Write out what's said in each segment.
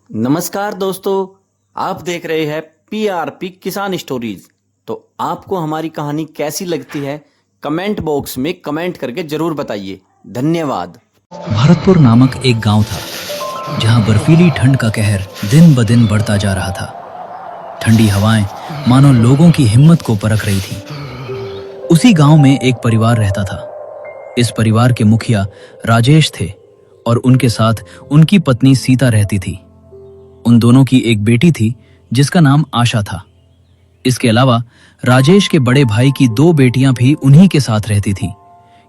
नमस्कार दोस्तों, आप देख रहे हैं पीआरपी किसान स्टोरीज। तो आपको हमारी कहानी कैसी लगती है कमेंट बॉक्स में कमेंट करके जरूर बताइए। धन्यवाद। भरतपुर नामक एक गांव था जहां बर्फीली ठंड का कहर दिन ब दिन बढ़ता जा रहा था। ठंडी हवाएं मानो लोगों की हिम्मत को परख रही थी। उसी गांव में एक परिवार रहता था। इस परिवार के मुखिया राजेश थे और उनके साथ उनकी पत्नी सीता रहती थी। उन दोनों की एक बेटी थी जिसका नाम आशा था। इसके अलावा राजेश के बड़े भाई की 2 बेटियां भी उन्हीं के साथ रहती थीं,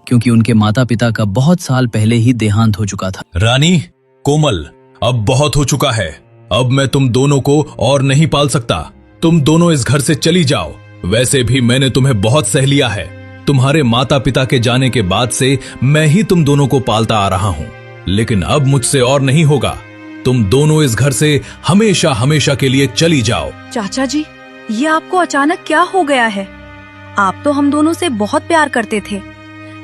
क्योंकि उनके माता पिता का बहुत साल पहले ही देहांत हो चुका था। रानी, कोमल, अब बहुत हो चुका है। अब मैं तुम दोनों को और नहीं पाल सकता। तुम दोनों इस घर से चली जाओ। वैसे भी मैंने तुम्हें बहुत सह लिया है। तुम्हारे माता पिता के जाने के बाद से मैं ही तुम दोनों को पालता आ रहा हूँ, लेकिन अब मुझसे और नहीं होगा। तुम दोनों इस घर से हमेशा हमेशा के लिए चली जाओ। चाचा जी, ये आपको अचानक क्या हो गया है? आप तो हम दोनों से बहुत प्यार करते थे,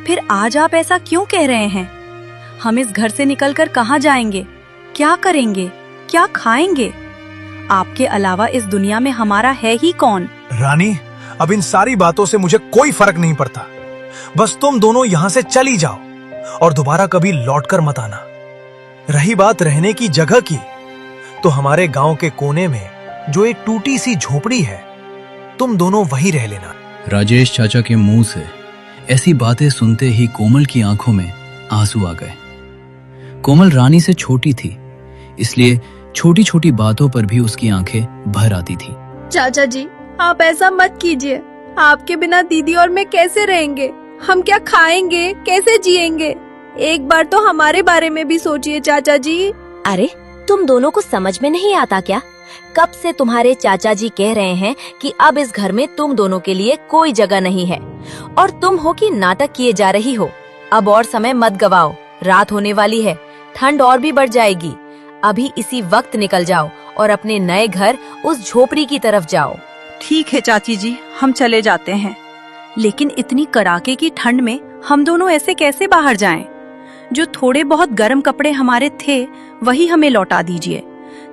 फिर आज आप ऐसा क्यों कह रहे हैं? हम इस घर से निकलकर कहाँ जाएंगे, क्या करेंगे, क्या खाएंगे? आपके अलावा इस दुनिया में हमारा है ही कौन? रानी, अब इन सारी बातों से मुझे कोई फर्क नहीं पड़ता। बस तुम दोनों यहाँ से चली जाओ और दोबारा कभी लौटकर मत आना। रही बात रहने की जगह की, तो हमारे गांव के कोने में जो एक टूटी सी झोपड़ी है, तुम दोनों वहीं रह लेना। राजेश चाचा के मुंह से ऐसी बातें सुनते ही कोमल की आंखों में आंसू आ गए। कोमल रानी से छोटी थी, इसलिए छोटी छोटी बातों पर भी उसकी आंखें भर आती थी। चाचा जी, आप ऐसा मत कीजिए। आपके बिना दीदी और मैं कैसे रहेंगे? हम क्या खाएंगे, कैसे जिएंगे? एक बार तो हमारे बारे में भी सोचिए चाचा जी। अरे, तुम दोनों को समझ में नहीं आता क्या? कब से तुम्हारे चाचा जी कह रहे हैं कि अब इस घर में तुम दोनों के लिए कोई जगह नहीं है, और तुम हो कि नाटक किए जा रही हो। अब और समय मत गवाओ, रात होने वाली है, ठंड और भी बढ़ जाएगी। अभी इसी वक्त निकल जाओ और अपने नए घर उस झोपड़ी की तरफ जाओ। ठीक है चाची जी, हम चले जाते हैं, लेकिन इतनी कड़ाके की ठंड में हम दोनों ऐसे कैसे बाहर जाएं? जो थोड़े बहुत गर्म कपड़े हमारे थे वही हमें लौटा दीजिए,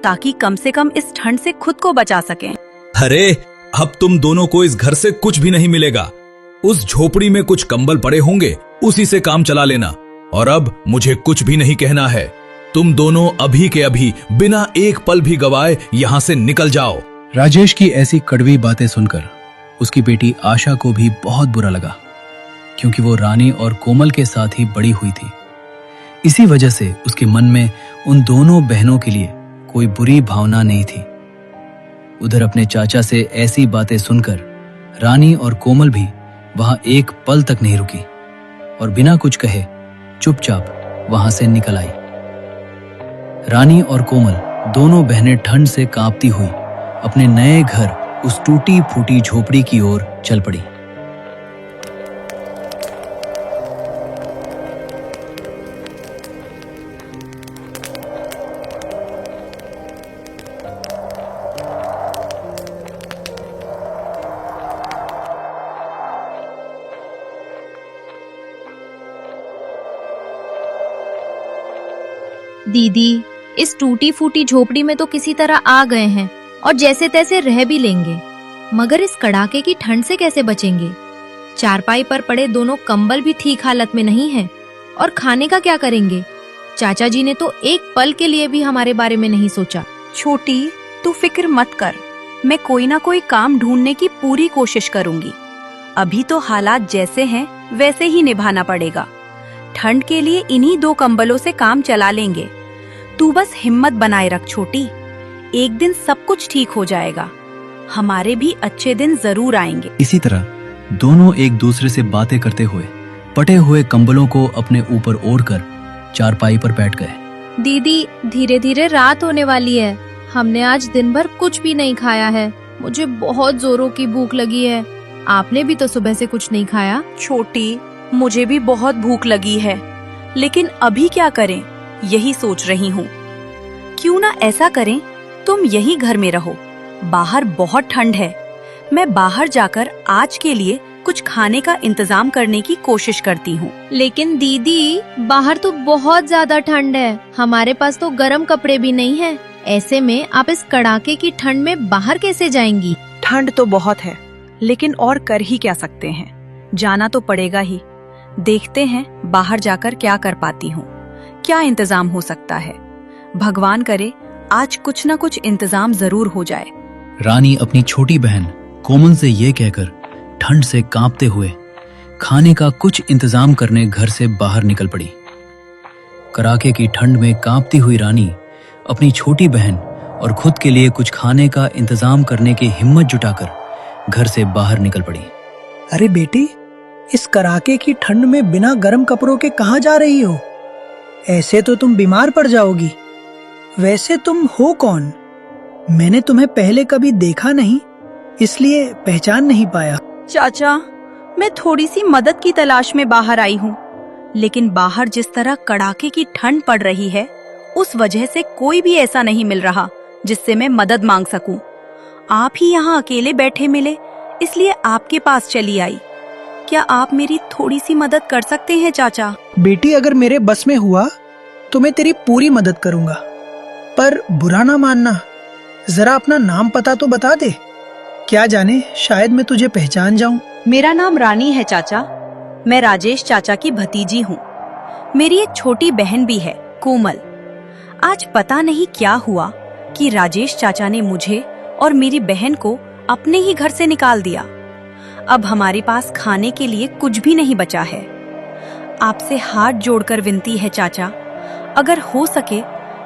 ताकि कम से कम इस ठंड से खुद को बचा सकें। अरे, अब तुम दोनों को इस घर से कुछ भी नहीं मिलेगा। उस झोपड़ी में कुछ कंबल पड़े होंगे, उसी से काम चला लेना। और अब मुझे कुछ भी नहीं कहना है। तुम दोनों अभी के अभी बिना एक पल भी गवाए यहाँ से निकल जाओ। राजेश की ऐसी कड़वी बातें सुनकर उसकी बेटी आशा को भी बहुत बुरा लगा, क्योंकि वो रानी और कोमल के साथ ही बड़ी हुई थी। इसी वजह से उसके मन में उन दोनों बहनों के लिए कोई बुरी भावना नहीं थी। उधर अपने चाचा से ऐसी बातें सुनकर रानी और कोमल भी वहां एक पल तक नहीं रुकी और बिना कुछ कहे चुपचाप वहां से निकल आई। रानी और कोमल दोनों बहनें ठंड से कांपती हुई अपने नए घर उस टूटी फूटी झोपड़ी की ओर चल पड़ी। दीदी, इस टूटी फूटी झोपड़ी में तो किसी तरह आ गए हैं और जैसे तैसे रह भी लेंगे, मगर इस कड़ाके की ठंड से कैसे बचेंगे? चारपाई पर पड़े दोनों कंबल भी ठीक हालत में नहीं हैं, और खाने का क्या करेंगे? चाचा जी ने तो एक पल के लिए भी हमारे बारे में नहीं सोचा। छोटी, तू फिक्र मत कर, मैं कोई ना कोई काम ढूंढने की पूरी कोशिश करूंगी। अभी तो हालात जैसे हैं वैसे ही निभाना पड़ेगा। ठंड के लिए इन्हीं 2 कंबलों से काम चला लेंगे। तू बस हिम्मत बनाए रख छोटी, एक दिन सब कुछ ठीक हो जाएगा। हमारे भी अच्छे दिन जरूर आएंगे। इसी तरह दोनों एक दूसरे से बातें करते हुए पटे हुए कंबलों को अपने ऊपर ओढ़कर चारपाई पर बैठ गए। दीदी, धीरे धीरे रात होने वाली है। हमने आज दिन भर कुछ भी नहीं खाया है। मुझे बहुत जोरों की भूख लगी है। आपने भी तो सुबह से कुछ नहीं खाया। छोटी, मुझे भी बहुत भूख लगी है, लेकिन अभी क्या करें यही सोच रही हूँ। क्यों ना ऐसा करें, तुम यहीं घर में रहो, बाहर बहुत ठंड है। मैं बाहर जाकर आज के लिए कुछ खाने का इंतजाम करने की कोशिश करती हूँ। लेकिन दीदी, बाहर तो बहुत ज्यादा ठंड है, हमारे पास तो गर्म कपड़े भी नहीं है। ऐसे में आप इस कड़ाके की ठंड में बाहर कैसे जाएंगी? ठंड तो बहुत है, लेकिन और कर ही क्या सकते हैं, जाना तो पड़ेगा ही। देखते हैं बाहर जाकर क्या कर पाती हूँ, क्या इंतजाम हो सकता है। भगवान करे आज कुछ न कुछ इंतजाम जरूर हो जाए। रानी अपनी छोटी बहन कोमल से ये कहकर ठंड से कांपते हुए खाने का कुछ इंतजाम करने घर से बाहर निकल पड़ी। कड़ाके की ठंड में कांपती हुई रानी अपनी छोटी बहन और खुद के लिए कुछ खाने का इंतजाम करने की हिम्मत जुटाकर घर से बाहर निकल पड़ी। अरे बेटी, इस कड़ाके की ठंड में बिना गर्म कपड़ों के कहाँ जा रही हो? ऐसे तो तुम बीमार पड़ जाओगी। वैसे तुम हो कौन? मैंने तुम्हें पहले कभी देखा नहीं, इसलिए पहचान नहीं पाया। चाचा, मैं थोड़ी सी मदद की तलाश में बाहर आई हूँ, लेकिन बाहर जिस तरह कड़ाके की ठंड पड़ रही है, उस वजह से कोई भी ऐसा नहीं मिल रहा जिससे मैं मदद मांग सकूं। आप ही यहाँ अकेले बैठे मिले, इसलिए आपके पास चली आई। क्या आप मेरी थोड़ी सी मदद कर सकते हैं चाचा? बेटी, अगर मेरे बस में हुआ तो मैं तेरी पूरी मदद करूंगा, पर बुरा ना मानना, जरा अपना नाम पता तो बता दे। क्या जाने शायद मैं तुझे पहचान जाऊं। मेरा नाम रानी है चाचा, मैं राजेश चाचा की भतीजी हूँ। मेरी एक छोटी बहन भी है, कोमल। आज पता नहीं क्या हुआ कि राजेश चाचा ने मुझे और मेरी बहन को अपने ही घर से निकाल दिया। अब हमारे पास खाने के लिए कुछ भी नहीं बचा है। आपसे हाथ जोड़कर विनती है चाचा, अगर हो सके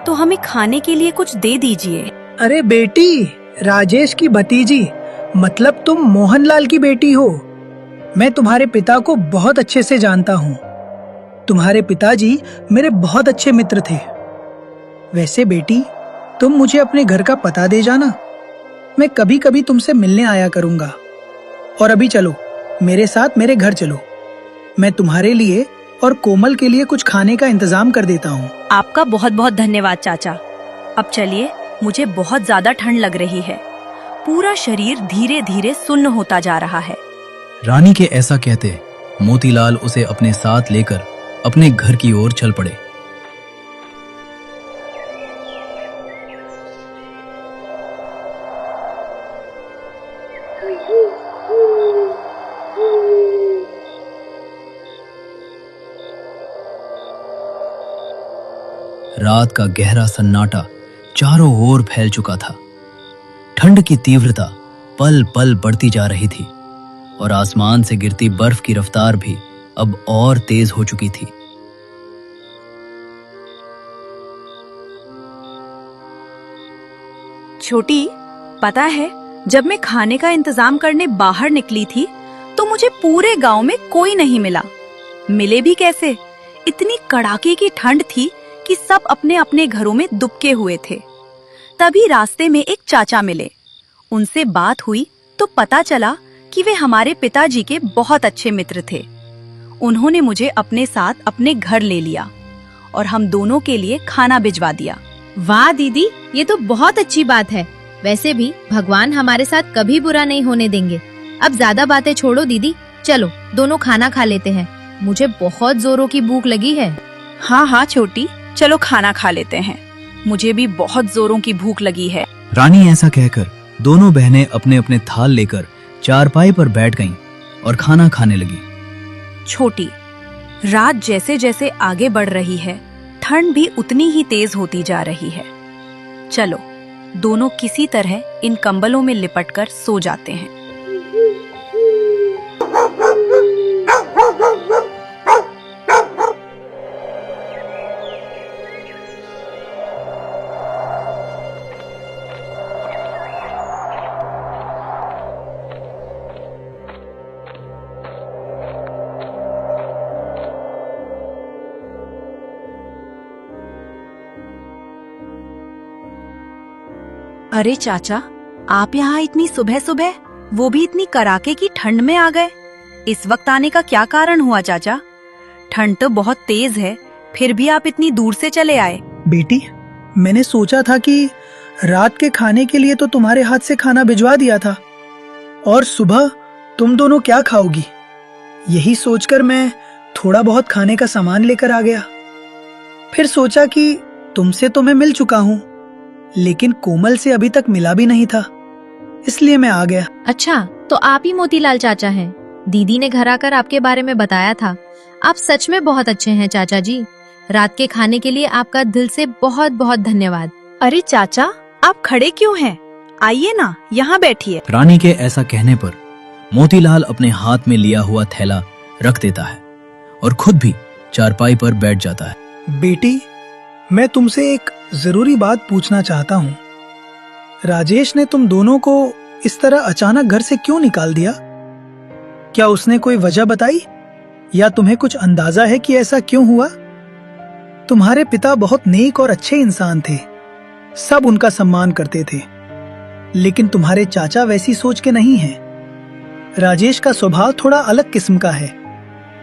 तो हमें खाने के लिए कुछ दे दीजिए। अरे बेटी, राजेश की भतीजी मतलब तुम मोहनलाल की बेटी हो। मैं तुम्हारे पिता को बहुत अच्छे से जानता हूँ। तुम्हारे पिताजी मेरे बहुत अच्छे मित्र थे। वैसे बेटी, तुम मुझे अपने घर का पता दे जाना, मैं कभी कभी तुमसे मिलने आया करूँगा। और अभी चलो, मेरे साथ मेरे घर चलो, मैं तुम्हारे लिए और कोमल के लिए कुछ खाने का इंतजाम कर देता हूँ। आपका बहुत बहुत धन्यवाद चाचा। अब चलिए, मुझे बहुत ज्यादा ठंड लग रही है, पूरा शरीर धीरे धीरे सुन्न होता जा रहा है। रानी के ऐसा कहते मोतीलाल उसे अपने साथ लेकर अपने घर की ओर चल पड़े। रात का गहरा सन्नाटा चारों ओर फैल चुका था। ठंड की तीव्रता पल पल बढ़ती जा रही थी और आसमान से गिरती बर्फ की रफ्तार भी अब और तेज हो चुकी थी। छोटी, पता है, जब मैं खाने का इंतजाम करने बाहर निकली थी तो मुझे पूरे गांव में कोई नहीं मिला। मिले भी कैसे? इतनी कड़ाके की ठंड थी कि सब अपने अपने घरों में दुबके हुए थे। तभी रास्ते में एक चाचा मिले। उनसे बात हुई तो पता चला कि वे हमारे पिताजी के बहुत अच्छे मित्र थे। उन्होंने मुझे अपने साथ अपने घर ले लिया और हम दोनों के लिए खाना भिजवा दिया। वाह दीदी, ये तो बहुत अच्छी बात है। वैसे भी भगवान हमारे साथ कभी बुरा नहीं होने देंगे। अब ज्यादा बातें छोड़ो दीदी, चलो दोनों खाना खा लेते हैं। मुझे बहुत जोरों की भूख लगी है। हाँ हाँ छोटी, चलो खाना खा लेते हैं, मुझे भी बहुत जोरों की भूख लगी है। रानी ऐसा कहकर दोनों बहनें अपने अपने थाल लेकर चारपाई पर बैठ गईं और खाना खाने लगी। छोटी, रात जैसे जैसे आगे बढ़ रही है, ठंड भी उतनी ही तेज होती जा रही है। चलो दोनों किसी तरह इन कंबलों में लिपटकर सो जाते हैं। अरे चाचा, आप यहाँ इतनी सुबह सुबह, वो भी इतनी कड़ाके की ठंड में आ गए। इस वक्त आने का क्या कारण हुआ चाचा? ठंड तो बहुत तेज है, फिर भी आप इतनी दूर से चले आए। बेटी, मैंने सोचा था कि रात के खाने के लिए तो तुम्हारे हाथ से खाना भिजवा दिया था और सुबह तुम दोनों क्या खाओगी? यही सोचकर मैं थोड़ा बहुत खाने का सामान लेकर आ गया। फिर सोचा कि तुमसे तो मैं मिल चुका हूँ, लेकिन कोमल से अभी तक मिला भी नहीं था, इसलिए मैं आ गया। अच्छा, तो आप ही मोतीलाल चाचा हैं। दीदी ने घर आकर आपके बारे में बताया था। आप सच में बहुत अच्छे हैं चाचा जी। रात के खाने के लिए आपका दिल से बहुत बहुत धन्यवाद। अरे चाचा, आप खड़े क्यों हैं? आइए ना, यहाँ बैठिए। रानी के ऐसा कहने पर मोतीलाल अपने हाथ में लिया हुआ थैला रख देता है और खुद भी चारपाई पर बैठ जाता है। बेटी, मैं तुमसे एक जरूरी बात पूछना चाहता हूँ। राजेश ने तुम दोनों को इस तरह अचानक घर से क्यों निकाल दिया? क्या उसने कोई वजह बताई या तुम्हें कुछ अंदाजा है कि ऐसा क्यों हुआ? तुम्हारे पिता बहुत नेक और अच्छे इंसान थे, सब उनका सम्मान करते थे, लेकिन तुम्हारे चाचा वैसी सोच के नहीं हैं। राजेश का स्वभाव थोड़ा अलग किस्म का है,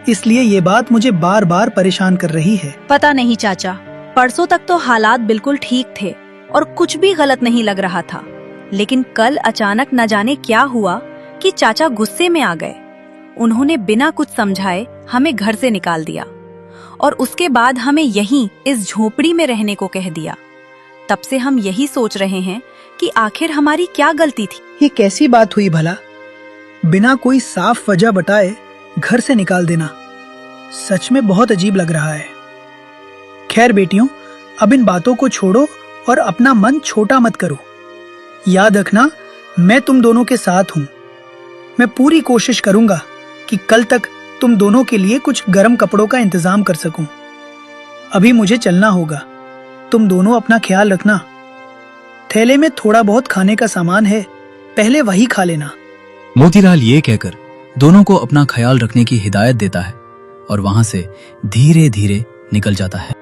इसलिए ये बात मुझे बार बार परेशान कर रही है। पता नहीं चाचा, परसों तक तो हालात बिल्कुल ठीक थे और कुछ भी गलत नहीं लग रहा था, लेकिन कल अचानक न जाने क्या हुआ कि चाचा गुस्से में आ गए। उन्होंने बिना कुछ समझाए हमें घर से निकाल दिया और उसके बाद हमें यहीं इस झोपड़ी में रहने को कह दिया। तब से हम यही सोच रहे हैं कि आखिर हमारी क्या गलती थी। ये कैसी बात हुई भला? बिना कोई साफ वजह बताए घर से निकाल देना सच में बहुत अजीब लग रहा है। खैर बेटियों, अब इन बातों को छोड़ो और अपना मन छोटा मत करो। याद रखना, मैं तुम दोनों के साथ हूँ। मैं पूरी कोशिश करूंगा कि कल तक तुम दोनों के लिए कुछ गर्म कपड़ों का इंतजाम कर सकूं। अभी मुझे चलना होगा, तुम दोनों अपना ख्याल रखना। थैले में थोड़ा बहुत खाने का सामान है, पहले वही खा लेना। मोतीलाल ये कहकर दोनों को अपना ख्याल रखने की हिदायत देता है और वहां से धीरे धीरे निकल जाता है।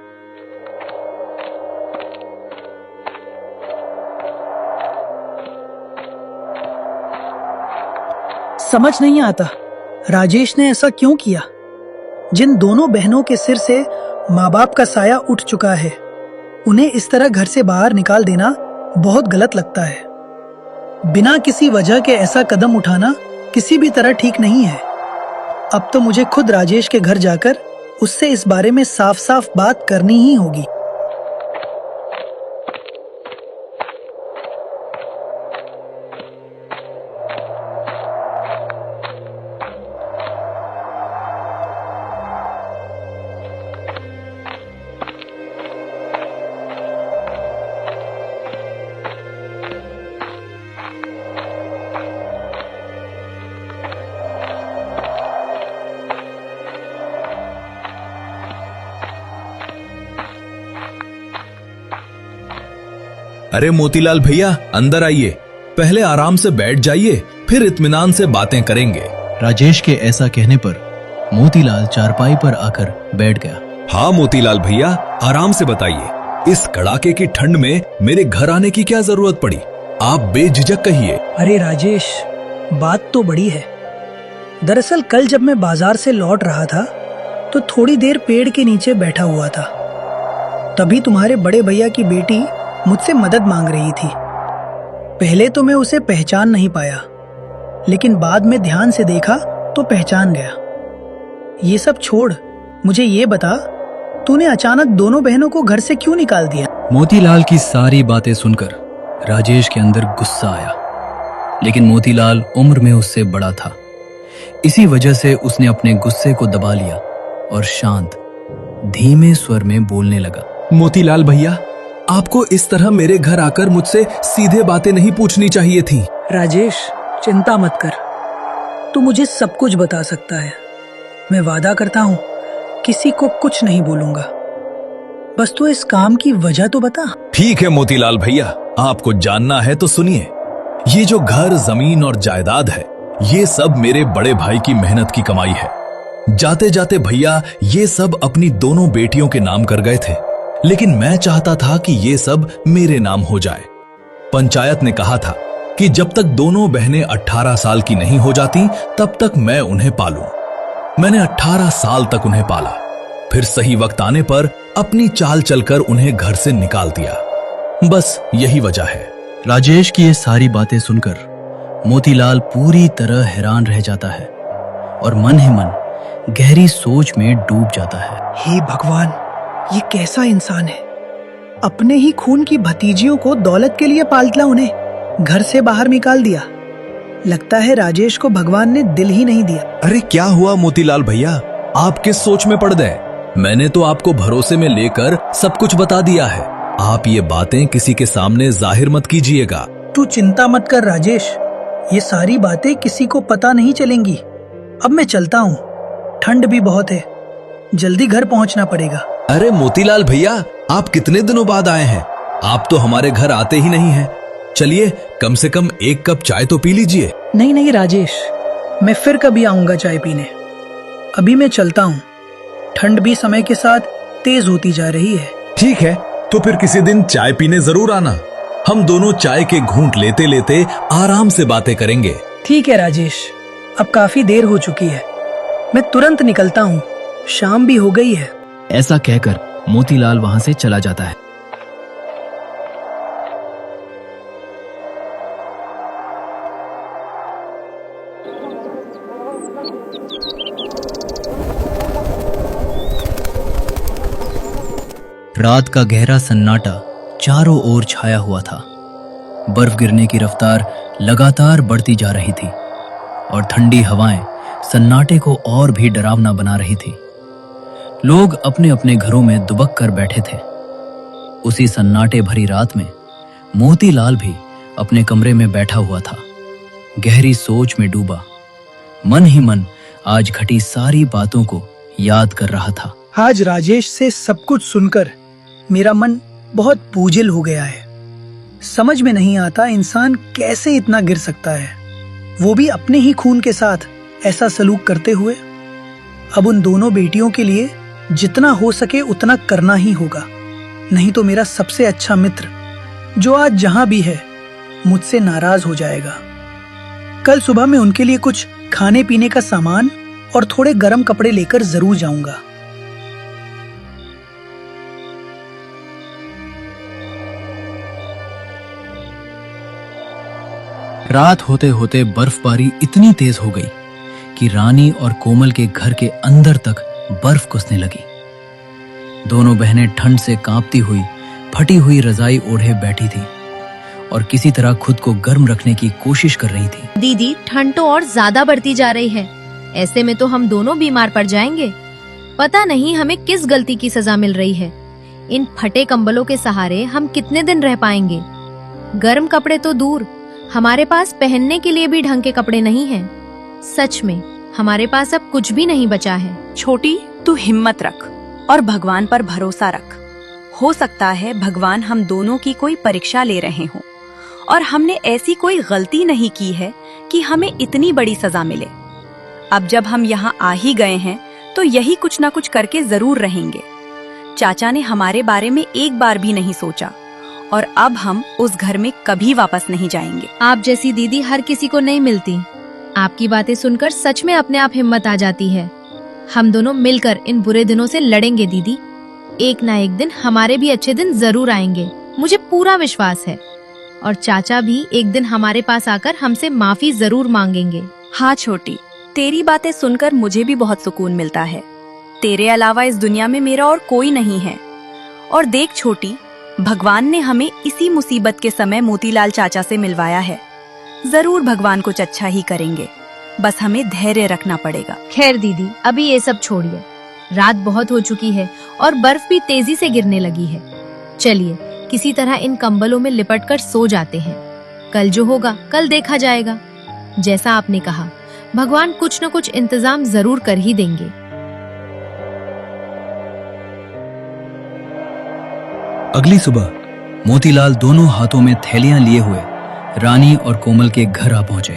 समझ नहीं आता राजेश ने ऐसा क्यों किया। जिन दोनों बहनों के सिर से माँ बाप का साया उठ चुका है, उन्हें इस तरह घर से बाहर निकाल देना बहुत गलत लगता है। बिना किसी वजह के ऐसा कदम उठाना किसी भी तरह ठीक नहीं है। अब तो मुझे खुद राजेश के घर जाकर उससे इस बारे में साफ साफ बात करनी ही होगी। अरे मोतीलाल भैया, अंदर आइए। पहले आराम से बैठ जाइए, फिर इत्मीनान से बातें करेंगे। राजेश के ऐसा कहने पर मोतीलाल चारपाई पर आकर बैठ गया। हाँ मोतीलाल भैया, आराम से बताइए। इस कड़ाके की ठंड में मेरे घर आने की क्या जरूरत पड़ी? आप बेझिझक कहिए। अरे राजेश, बात तो बड़ी है। दरअसल कल जब मैं बाजार से लौट रहा था तो थोड़ी देर पेड़ के नीचे बैठा हुआ था। तभी तुम्हारे बड़े भैया की बेटी मुझसे मदद मांग रही थी। पहले तो मैं उसे पहचान नहीं पाया, लेकिन बाद में ध्यान से देखा तो पहचान गया। ये सब छोड़, मुझे ये बता, तूने अचानक दोनों बहनों को घर से क्यों निकाल दिया? मोतीलाल की सारी बातें सुनकर राजेश के अंदर गुस्सा आया, लेकिन मोतीलाल उम्र में उससे बड़ा था। इसी वजह से उसने अपने गुस्से को दबा लिया और शांत धीमे स्वर में बोलने लगा। मोतीलाल भैया, आपको इस तरह मेरे घर आकर मुझसे सीधे बातें नहीं पूछनी चाहिए थी। राजेश, चिंता मत कर, तू मुझे सब कुछ बता सकता है। मैं वादा करता हूँ किसी को कुछ नहीं बोलूंगा। बस तू इस काम की वजह तो बता। ठीक है मोतीलाल भैया, आपको जानना है तो सुनिए। ये जो घर, जमीन और जायदाद है, ये सब मेरे बड़े भाई की मेहनत की कमाई है। जाते जाते भैया ये सब अपनी दोनों बेटियों के नाम कर गए थे, लेकिन मैं चाहता था कि ये सब मेरे नाम हो जाए। पंचायत ने कहा था कि जब तक दोनों बहनें 18 साल की नहीं हो जाती तब तक मैं उन्हें पालूं। मैंने 18 साल तक उन्हें पाला, फिर सही वक्त आने पर अपनी चाल चलकर उन्हें घर से निकाल दिया। बस यही वजह है। राजेश की ये सारी बातें सुनकर मोतीलाल पूरी तरह हैरान रह जाता है और मन ही मन गहरी सोच में डूब जाता है। हे भगवान, ये कैसा इंसान है? अपने ही खून की भतीजियों को दौलत के लिए पालता, उन्हें घर से बाहर निकाल दिया। लगता है राजेश को भगवान ने दिल ही नहीं दिया। अरे क्या हुआ मोतीलाल भैया, आप किस सोच में पड़ गए? मैंने तो आपको भरोसे में लेकर सब कुछ बता दिया है। आप ये बातें किसी के सामने जाहिर मत कीजिएगा। तू चिंता मत कर राजेश, ये सारी बातें किसी को पता नहीं चलेंगी। अब मैं चलता हूँ, ठंड भी बहुत है, जल्दी घर पहुँचना पड़ेगा। अरे मोतीलाल भैया, आप कितने दिनों बाद आए हैं? आप तो हमारे घर आते ही नहीं हैं। चलिए कम से कम एक कप चाय तो पी लीजिए। नहीं नहीं राजेश, मैं फिर कभी आऊंगा चाय पीने। अभी मैं चलता हूँ, ठंड भी समय के साथ तेज होती जा रही है। ठीक है, तो फिर किसी दिन चाय पीने जरूर आना। हम दोनों चाय के घूंट लेते लेते आराम से बातें करेंगे। ठीक है राजेश, अब काफी देर हो चुकी है, मैं तुरंत निकलता हूँ, शाम भी हो गई है। ऐसा कहकर मोतीलाल वहां से चला जाता है। रात का गहरा सन्नाटा चारों ओर छाया हुआ था। बर्फ गिरने की रफ्तार लगातार बढ़ती जा रही थी और ठंडी हवाएं सन्नाटे को और भी डरावना बना रही थी। लोग अपने अपने घरों में दुबक कर बैठे थे। उसी सन्नाटे भरी रात में मोतीलाल भी अपने कमरे में बैठा हुआ था, गहरी सोच में डूबा। मन ही मन आज घटी सारी बातों को याद कर रहा था। आज राजेश से सब कुछ सुनकर मेरा मन बहुत बोझिल हो गया है। समझ में नहीं आता इंसान कैसे इतना गिर सकता है, वो भी अपने ही खून के साथ ऐसा सलूक करते हुए। अब उन दोनों बेटियों के लिए जितना हो सके उतना करना ही होगा, नहीं तो मेरा सबसे अच्छा मित्र जो आज जहां भी है मुझसे नाराज हो जाएगा। कल सुबह मैं उनके लिए कुछ खाने पीने का सामान और थोड़े गर्म कपड़े लेकर जरूर जाऊंगा। रात होते होते बर्फबारी इतनी तेज हो गई कि रानी और कोमल के घर के अंदर तक बर्फ घुसने लगी। दोनों बहनें ठंड से कांपती हुई फटी हुई रजाई ओढ़े बैठी थी और किसी तरह खुद को गर्म रखने की कोशिश कर रही थी। दीदी, ठंड तो और ज्यादा बढ़ती जा रही है, ऐसे में तो हम दोनों बीमार पड़ जाएंगे। पता नहीं हमें किस गलती की सजा मिल रही है। इन फटे कंबलों के सहारे हम कितने दिन रह पाएंगे? गर्म कपड़े तो दूर, हमारे पास पहनने के लिए भी ढंग के कपड़े नहीं हैं। सच में हमारे पास अब कुछ भी नहीं बचा है। छोटी, तू हिम्मत रख और भगवान पर भरोसा रख। हो सकता है भगवान हम दोनों की कोई परीक्षा ले रहे हों और हमने ऐसी कोई गलती नहीं की है कि हमें इतनी बड़ी सजा मिले। अब जब हम यहाँ आ ही गए हैं तो यही कुछ ना कुछ करके जरूर रहेंगे। चाचा ने हमारे बारे में एक बार भी नहीं सोचा और अब हम उस घर में कभी वापस नहीं जाएंगे। आप जैसी दीदी हर किसी को नहीं मिलती। आपकी बातें सुनकर सच में अपने आप हिम्मत आ जाती है। हम दोनों मिलकर इन बुरे दिनों से लड़ेंगे दीदी। एक ना एक दिन हमारे भी अच्छे दिन जरूर आएंगे, मुझे पूरा विश्वास है। और चाचा भी एक दिन हमारे पास आकर हमसे माफी जरूर मांगेंगे। हाँ छोटी, तेरी बातें सुनकर मुझे भी बहुत सुकून मिलता है। तेरे अलावा इस दुनिया में मेरा और कोई नहीं है। और देख छोटी, भगवान ने हमें इसी मुसीबत के समय मोतीलाल चाचा से मिलवाया है। जरूर भगवान कुछ अच्छा ही करेंगे, बस हमें धैर्य रखना पड़ेगा। खैर दीदी, अभी ये सब छोड़िए, रात बहुत हो चुकी है और बर्फ भी तेजी से गिरने लगी है। चलिए किसी तरह इन कंबलों में लिपटकर सो जाते हैं। कल जो होगा कल देखा जाएगा। जैसा आपने कहा, भगवान कुछ न कुछ इंतजाम जरूर कर ही देंगे। अगली सुबह मोतीलाल दोनों हाथों में थैलियां लिए हुए रानी और कोमल के घर आ पहुंचे।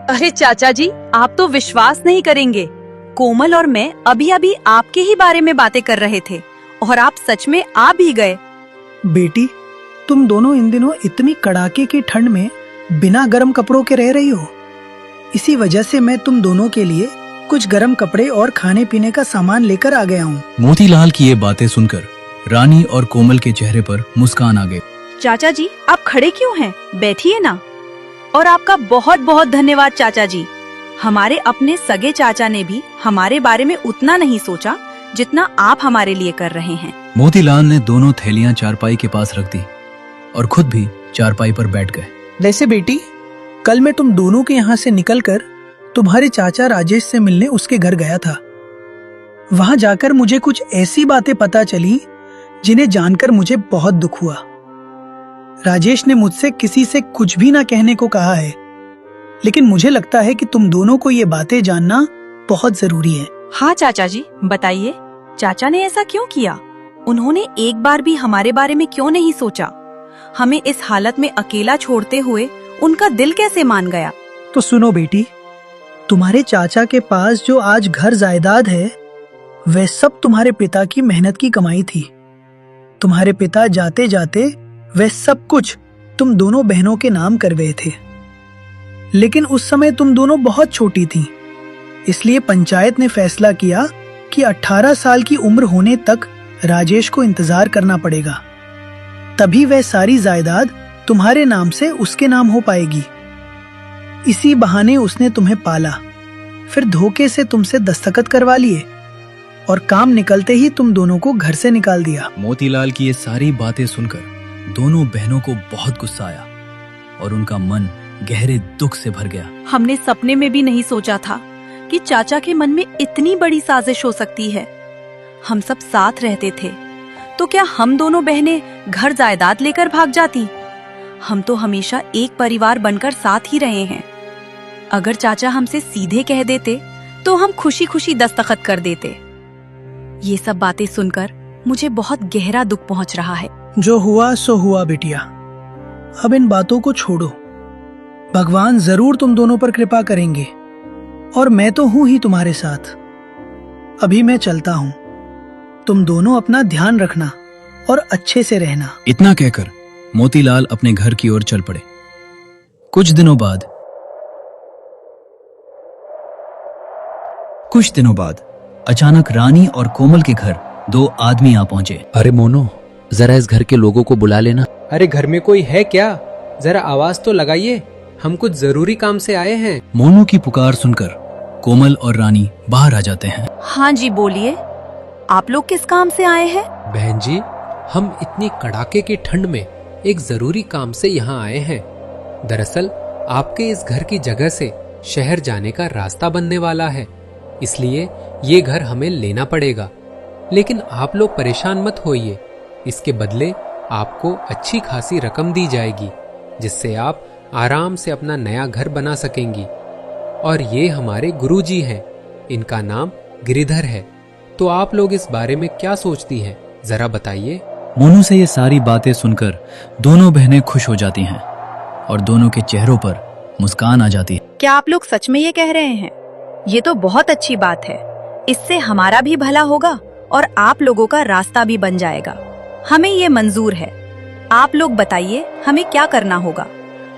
अरे चाचा जी, आप तो विश्वास नहीं करेंगे, कोमल और मैं अभी अभी आपके ही बारे में बातें कर रहे थे और आप सच में आ भी गए। बेटी, तुम दोनों इन दिनों इतनी कड़ाके की ठंड में बिना गर्म कपड़ों के रह रही हो। इसी वजह से मैं तुम दोनों के लिए कुछ गर्म कपड़े और खाने पीने का सामान लेकर आ गया हूँ। मोतीलाल की ये बातें सुनकर रानी और कोमल के चेहरे पर मुस्कान आ गई। चाचा जी, आप खड़े क्यों हैं? बैठिए ना। और आपका बहुत बहुत धन्यवाद चाचा जी। हमारे अपने सगे चाचा ने भी हमारे बारे में उतना नहीं सोचा जितना आप हमारे लिए कर रहे हैं। मोतीलाल ने दोनों थैलियां चारपाई के पास रख दी और खुद भी चारपाई पर बैठ गए। वैसे बेटी, कल मैं तुम दोनों के यहाँ से निकलकर तुम्हारे चाचा राजेश से मिलने उसके घर गया था। वहां जाकर मुझे कुछ ऐसी बातें पता चली जिन्हें जानकर मुझे बहुत दुख हुआ। राजेश ने मुझसे किसी से कुछ भी ना कहने को कहा है, लेकिन मुझे लगता है कि तुम दोनों को ये बातें जानना बहुत जरूरी है। हाँ चाचा जी, बताइए, चाचा ने ऐसा क्यों किया? उन्होंने एक बार भी हमारे बारे में क्यों नहीं सोचा? हमें इस हालत में अकेला छोड़ते हुए उनका दिल कैसे मान गया? तो सुनो बेटी, तुम्हारे चाचा के पास जो आज घर जायदाद है वह सब तुम्हारे पिता की मेहनत की कमाई थी। तुम्हारे पिता जाते जाते वह सब कुछ तुम दोनों बहनों के नाम कर गए थे, लेकिन उस समय तुम दोनों बहुत छोटी थी, इसलिए पंचायत ने फैसला किया कि 18 साल की उम्र होने तक राजेश को इंतजार करना पड़ेगा, तभी वह सारी जायदाद तुम्हारे नाम से उसके नाम हो पाएगी। इसी बहाने उसने तुम्हें पाला, फिर धोखे से तुमसे दस्तखत करवा लिए और काम निकलते ही तुम दोनों को घर से निकाल दिया। मोतीलाल की ये सारी बातें सुनकर दोनों बहनों को बहुत गुस्सा आया और उनका मन गहरे दुख से भर गया। हमने सपने में भी नहीं सोचा था कि चाचा के मन में इतनी बड़ी साजिश हो सकती है। हम सब साथ रहते थे, तो क्या हम दोनों बहनें घर जायदाद लेकर भाग जाती? हम तो हमेशा एक परिवार बनकर साथ ही रहे हैं। अगर चाचा हमसे सीधे कह देते तो हम खुशी खुशी दस्तखत कर देते। ये सब बातें सुनकर मुझे बहुत गहरा दुख पहुंच रहा है। जो हुआ सो हुआ बिटिया, अब इन बातों को छोड़ो। भगवान जरूर तुम दोनों पर कृपा करेंगे और मैं तो हूं ही तुम्हारे साथ। अभी मैं चलता हूं, तुम दोनों अपना ध्यान रखना और अच्छे से रहना। इतना कहकर मोतीलाल अपने घर की ओर चल पड़े। कुछ दिनों बाद अचानक रानी और कोमल के घर दो आदमी आ पहुंचे। अरे मोनो, जरा इस घर के लोगों को बुला लेना। अरे घर में कोई है क्या? जरा आवाज तो लगाइए, हम कुछ जरूरी काम से आए हैं। मोनू की पुकार सुनकर कोमल और रानी बाहर आ जाते हैं। हाँ जी, बोलिए, आप लोग किस काम से आए हैं? बहन जी, हम इतनी कड़ाके की ठंड में एक जरूरी काम से यहाँ आए हैं। दरअसल आपके इस घर की जगह से शहर जाने का रास्ता बनने वाला है, इसलिए ये घर हमें लेना पड़ेगा। लेकिन आप लोग परेशान मत होइए, इसके बदले आपको अच्छी खासी रकम दी जाएगी, जिससे आप आराम से अपना नया घर बना सकेंगी। और ये हमारे गुरुजी हैं, इनका नाम गिरिधर है। तो आप लोग इस बारे में क्या सोचती हैं, जरा बताइए। मोनू से ये सारी बातें सुनकर दोनों बहनें खुश हो जाती हैं और दोनों के चेहरों पर मुस्कान आ जाती है। क्या आप लोग सच में ये कह रहे हैं? ये तो बहुत अच्छी बात है। इससे हमारा भी भला होगा और आप लोगों का रास्ता भी बन जाएगा। हमें ये मंजूर है। आप लोग बताइए हमें क्या करना होगा।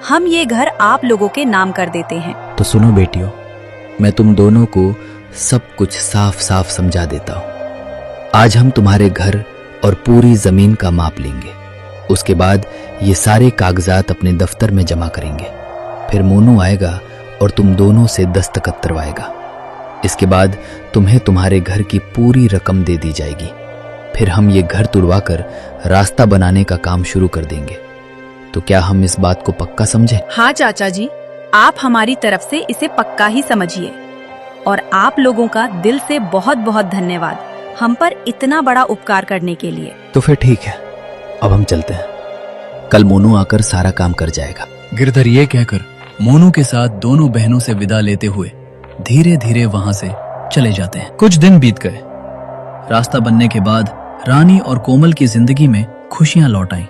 हम ये घर आप लोगों के नाम कर देते हैं। तो सुनो बेटियों, मैं तुम दोनों को सब कुछ साफ साफ समझा देता हूँ। आज हम तुम्हारे घर और पूरी जमीन का माप लेंगे। उसके बाद ये सारे कागजात अपने दफ्तर में जमा करेंगे। फिर मोनू आएगा और तुम दोनों से दस्तखत करवाएगा। इसके बाद तुम्हें तुम्हारे घर की पूरी रकम दे दी जाएगी। फिर हम ये घर तुड़वाकर रास्ता बनाने का काम शुरू कर देंगे। तो क्या हम इस बात को पक्का समझे? हाँ चाचा जी, आप हमारी तरफ से इसे पक्का ही समझिए। और आप लोगों का दिल से बहुत बहुत धन्यवाद हम पर इतना बड़ा उपकार करने के लिए। तो फिर ठीक है, अब हम चलते हैं। कल मोनू आकर सारा काम कर जाएगा। गिरधर ये कहकर मोनू के साथ दोनों बहनों से विदा लेते हुए धीरे धीरे वहां से चले जाते हैं। कुछ दिन बीत गए। रास्ता बनने के बाद रानी और कोमल की जिंदगी में खुशियां लौट आईं।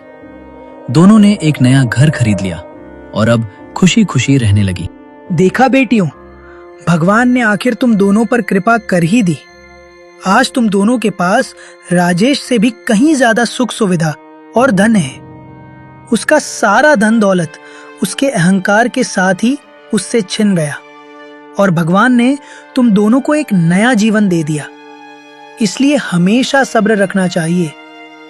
दोनों ने एक नया घर खरीद लिया और अब खुशी खुशी रहने लगी। देखा बेटियों, भगवान ने आखिर तुम दोनों पर कृपा कर ही दी। आज तुम दोनों के पास राजेश से भी कहीं ज्यादा सुख सुविधा और धन है। उसका सारा धन दौलत उसके अहंकार के साथ ही उससे छिन गया और भगवान ने तुम दोनों को एक नया जीवन दे दिया। इसलिए हमेशा सब्र रखना चाहिए,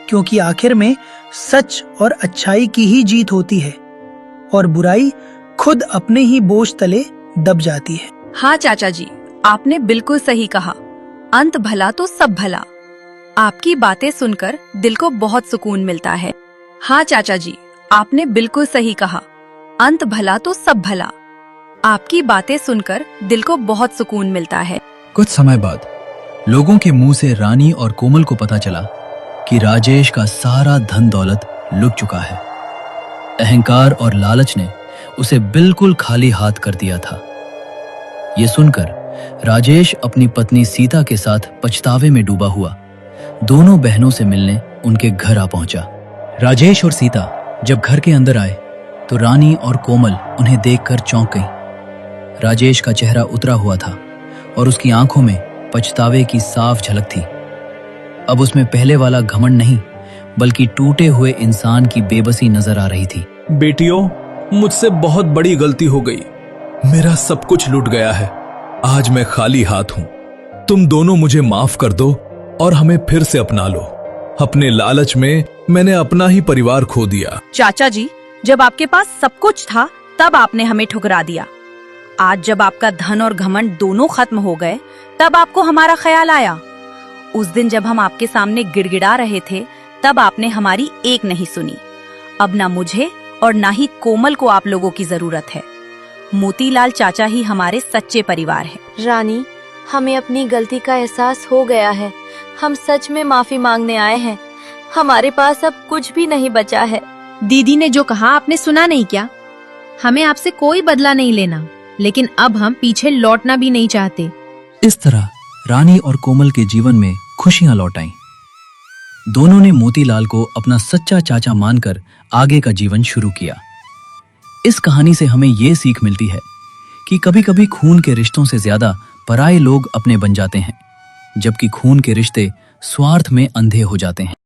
क्योंकि आखिर में सच और अच्छाई की ही जीत होती है और बुराई खुद अपने ही बोझ तले दब जाती है। हाँ चाचा जी, आपने बिल्कुल सही कहा। अंत भला तो सब भला। आपकी बातें सुनकर दिल को बहुत सुकून मिलता है। हाँ चाचा जी, आपने बिल्कुल सही कहा। अंत भला तो सब भला। आपकी बातें सुनकर दिल को बहुत सुकून मिलता है। कुछ समय बाद लोगों के मुंह से रानी और कोमल को पता चला कि राजेश का सारा धन दौलत लुट चुका है। अहंकार और लालच ने उसे बिल्कुल खाली हाथ कर दिया था। ये सुनकर राजेश अपनी पत्नी सीता के साथ पछतावे में डूबा हुआ दोनों बहनों से मिलने उनके घर आ पहुंचा। राजेश और सीता जब घर के अंदर आए तो रानी और कोमल उन्हें देखकर चौंक गईं। राजेश का चेहरा उतरा हुआ था और उसकी आंखों में पछतावे की साफ झलक थी। अब उसमें पहले वाला घमंड नहीं, बल्कि टूटे हुए इंसान की बेबसी नजर आ रही थी। बेटियों, मुझसे बहुत बड़ी गलती हो गई। मेरा सब कुछ लूट गया है। आज मैं खाली हाथ हूं। तुम दोनों मुझे माफ कर दो और हमें फिर से अपना लो। अपने लालच में मैंने अपना ही परिवार खो दिया। चाचा जी, जब आपके पास सब कुछ था तब आपने हमें ठुकरा दिया। आज जब आपका धन और घमंड दोनों खत्म हो गए तब आपको हमारा ख्याल आया। उस दिन जब हम आपके सामने गिड़गिड़ा रहे थे तब आपने हमारी एक नहीं सुनी। अब ना मुझे और ना ही कोमल को आप लोगों की जरूरत है। मोतीलाल चाचा ही हमारे सच्चे परिवार है। रानी, हमें अपनी गलती का एहसास हो गया है। हम सच में माफी मांगने आए हैं। हमारे पास अब कुछ भी नहीं बचा है। दीदी ने जो कहा आपने सुना नहीं क्या? हमें आपसे कोई बदला नहीं लेना, लेकिन अब हम पीछे लौटना भी नहीं चाहते। इस तरह रानी और कोमल के जीवन में खुशियां लौट आईं। दोनों ने मोतीलाल को अपना सच्चा चाचा मानकर आगे का जीवन शुरू किया। इस कहानी से हमें ये सीख मिलती है कि कभी-कभी खून के रिश्तों से ज्यादा पराये लोग अपने बन जाते हैं, जबकि खून के रिश्ते स्वार्थ में अंधे हो जाते हैं।